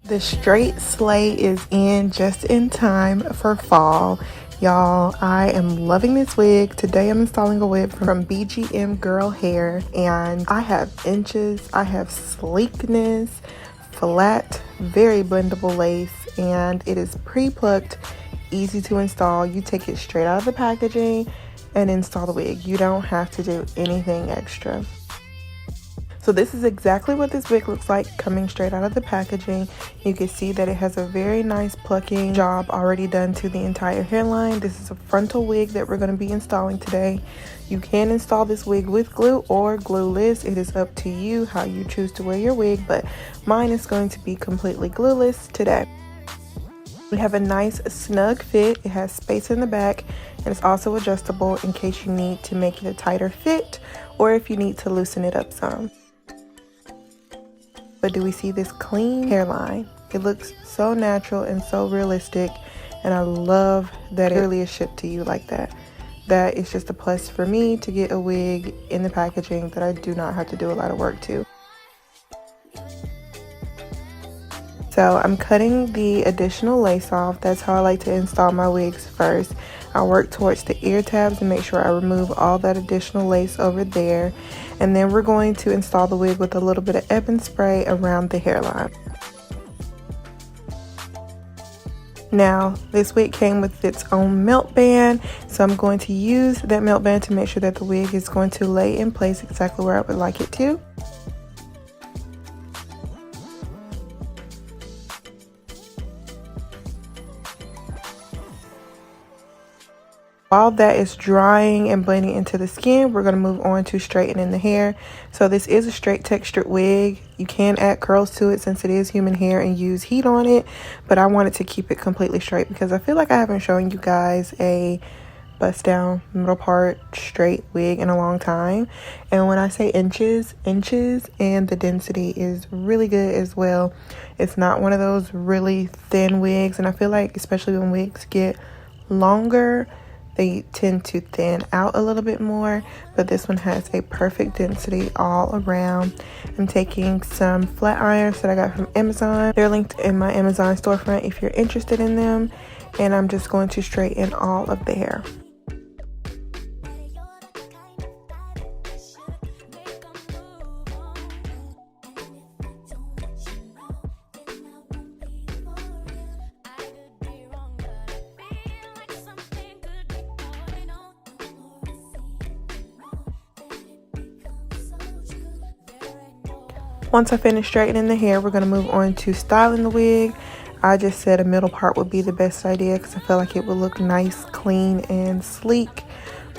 The straight slay is in just in time for fall. Y'all, I am loving this wig. Today I'm installing a wig from BGMgirl hair, and I have inches, I have sleekness, flat, very blendable lace, and it is pre-plucked, easy to install. You take it straight out of the packaging and install the wig. You don't have to do anything extra. So this is exactly what this wig looks like coming straight out of the packaging. You can see that it has a very nice plucking job already done to the entire hairline. This is a frontal wig that we're going to be installing today. You can install this wig with glue or glueless. It is up to you how you choose to wear your wig, but mine is going to be completely glueless today. We have a nice snug fit. It has space in the back, and it's also adjustable in case you need to make it a tighter fit or if you need to loosen it up some. But do we see this clean hairline? It looks so natural and so realistic, and I love that it really is shipped to you like that. That is just a plus for me to get a wig in the packaging that I do not have to do a lot of work to. So I'm cutting the additional lace off. That's how I like to install my wigs first. I work towards the ear tabs and make sure I remove all that additional lace over there. And then we're going to install the wig with a little bit of Ebin spray around the hairline. Now, this wig came with its own melt band, so I'm going to use that melt band to make sure that the wig is going to lay in place exactly where I would like it to. While that is drying and blending into the skin, we're going to move on to straightening the hair. So this is a straight textured wig. You can add curls to it since it is human hair and use heat on it, but I wanted to keep it completely straight because I feel like I haven't shown you guys a bust down middle part straight wig in a long time. And when I say inches, and the density is really good as well. It's not one of those really thin wigs, and I feel like especially when wigs get longer, they tend to thin out a little bit more, but this one has a perfect density all around. I'm taking some flat irons that I got from Amazon. They're linked in my Amazon storefront if you're interested in them, and I'm just going to straighten all of the hair. Once I finish straightening the hair, we're going to move on to styling the wig. I just said a middle part would be the best idea because I feel like it would look nice, clean, and sleek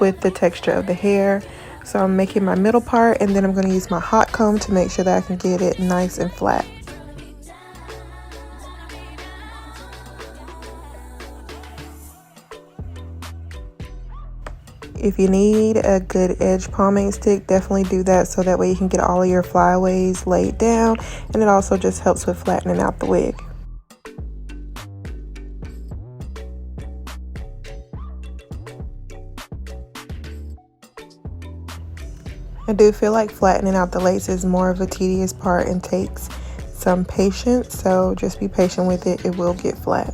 with the texture of the hair. So I'm making my middle part, and then I'm going to use my hot comb to make sure that I can get it nice and flat. If you need a good edge pomade stick, definitely do that so that way you can get all of your flyaways laid down, and it also just helps with flattening out the wig. I do feel like flattening out the lace is more of a tedious part and takes some patience, so just be patient with it. It will get flat.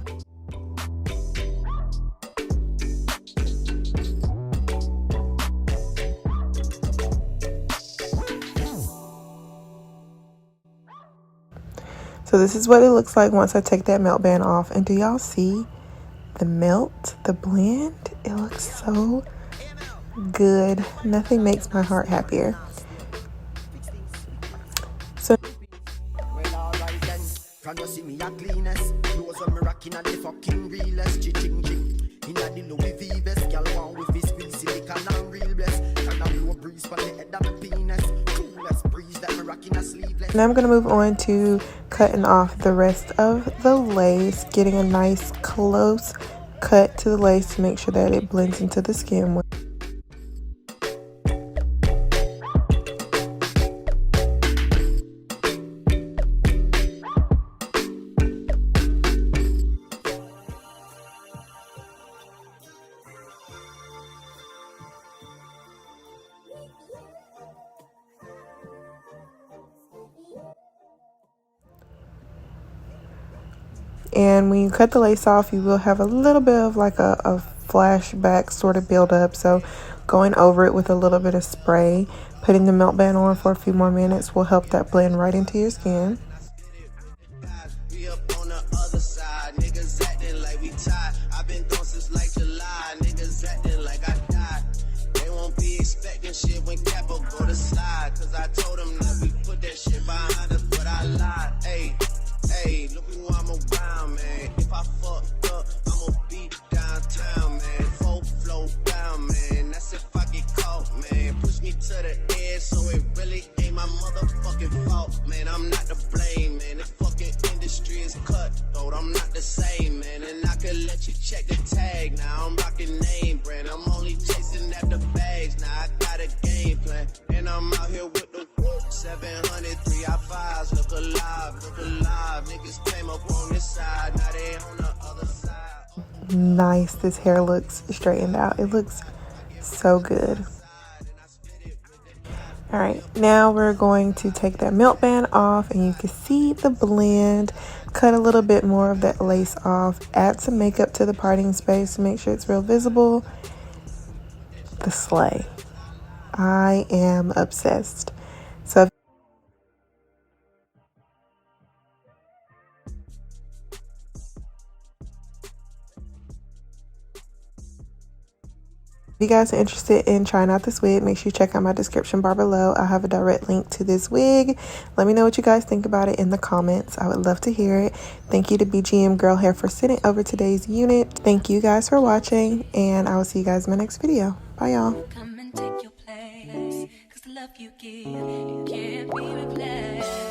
So this is what it looks like once I take that melt band off. And do y'all see the melt, the blend? It looks so good. Nothing makes my heart happier. So now I'm going to move on to cutting off the rest of the lace, getting a nice close cut to the lace to make sure that it blends into the skin. And when you cut the lace off, you will have a little bit of like a flashback sort of build up. So going over it with a little bit of spray, putting the melt band on for a few more minutes will help that blend right into your skin. Shit when Capo go to slide, cause I told him that we put that shit behind us, but I lied. Hey, look who I'm around, man. If I fucked up, I'ma be downtown, man. Full flow down, man. That's if I get caught, man. Push me to the edge, so it really ain't my motherfucking fault, man. I'm not to blame, man. The fucking industry is cutthroat. I'm not the same, man. And I could let you check the tag. Now I'm rocking name brand. I'm only chasing after bags. Now I got a game plan, and I'm out here with the 700 3i5s. Look alive. Niggas came up on this side, now they on the other side. Nice. This hair looks straightened out. It looks so good. All right, now we're going to take that melt band off, and you can see the blend. Cut a little bit more of that lace off. Add some makeup to the parting space to make sure it's real visible. The slay. I am obsessed. So if you guys are interested in trying out this wig, make sure you check out my description bar below. I have a direct link to this wig. Let me know what you guys think about it in the comments. I would love to hear it. Thank you to BGMgirl Hair for sending over today's unit. Thank you guys for watching, and I will see you guys in my next video. Bye, y'all. Come and take your place, 'cause the love you give, it can't be replaced.